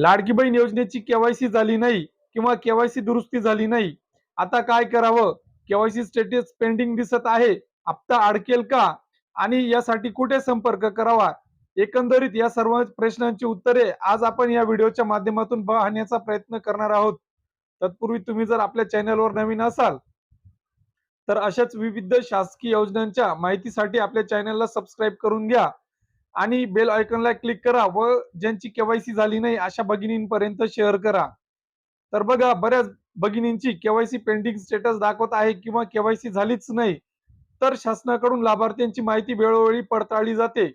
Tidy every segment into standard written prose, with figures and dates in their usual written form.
लाडकी बहीण योजनेची केवायसी झाली नाही किंवा केवायसी दुरुस्ती झाली नाही. आता काय करावं? केवायसी स्टेटस पेंडिंग दिसत आहे. हप्ता अडकेल का? आणि यासाठी कुठे संपर्क करावा? एकंदरीत या सर्व प्रश्नांची उत्तरे आज आपण या व्हिडिओच्या माध्यमातून पाहण्याचा प्रयत्न करणार आहोत. तत्पूर्वी तुम्ही जर आपल्या चॅनलवर नवीन असाल, तर अशाच विविध शासकीय योजनांच्या माहितीसाठी आपल्या चॅनलला सबस्क्राईब करून घ्या आणि बेल आयकॉनला क्लिक करा व ज्यांची केवायसी झाली नाही अशा भगिनींपर्यंत शेअर करा. तर बघा, बऱ्याच भगिनींची केवायसी पेंडिंग स्टेटस दाखवत आहे किंवा केवायसी झालीच नाही. तर शासनाकडून लाभार्थ्यांची माहिती वेळोवेळी पडताळली जाते.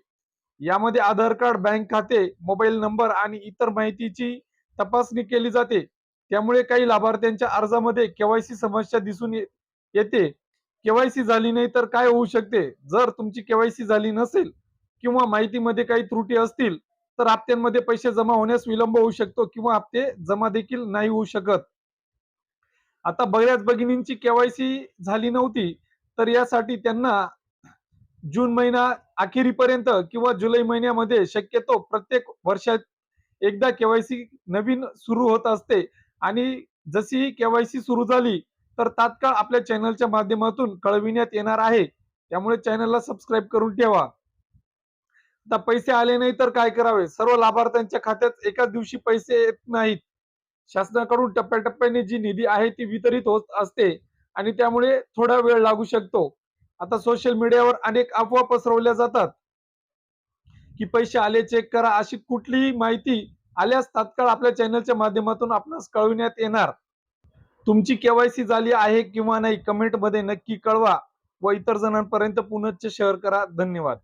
यामध्ये आधार कार्ड, बँक खाते, मोबाईल नंबर आणि इतर माहितीची तपासणी केली जाते. त्यामुळे काही लाभार्थ्यांच्या अर्जामध्ये केवायसी समस्या दिसून येते. केवायसी झाली नाही तर काय होऊ शकते? जर तुमची केवायसी झाली नसेल किंवा माहितीमध्ये काही त्रुटी असतील, तर हप्त्यांमध्ये पैसे जमा होण्यास विलंब होऊ शकतो किंवा हप्ते जमा देखील नाही होऊ शकत. आता बऱ्याच भगिनींची केवायसी झाली नव्हती, तर यासाठी त्यांना जून महिना अखेरीपर्यंत किंवा जुलै महिन्यामध्ये शक्यतो प्रत्येक वर्षात एकदा केवायसी नवीन सुरू होत असते आणि जशी ही केवायसी सुरू झाली, तर तात्काळ आपल्या चॅनलच्या माध्यमातून कळविण्यात येणार आहे. त्यामुळे चॅनलला सबस्क्राईब करून ठेवा. आता पैसे आले नाही तर काय करावे? सर्व लाभार्थ्यांच्या खात्यात एकाच दिवशी पैसे येत नाहीत. शासनाकडून टप्प्याटप्प्याने जी निधी आहे ती वितरित होत असते आणि त्यामुळे थोडा वेळ लागू शकतो. आता सोशल मीडियावर अनेक अफवा पसरवल्या जातात, की पैसे आले चेक करा. अशी कुठलीही माहिती आल्यास तात्काळ आपल्या चॅनलच्या माध्यमातून आपणास कळविण्यात येणार. तुमची केवायसी झाली आहे किंवा नाही कमेंटमध्ये नक्की कळवा व इतर जणांपर्यंत पुनश्च शेअर करा. धन्यवाद.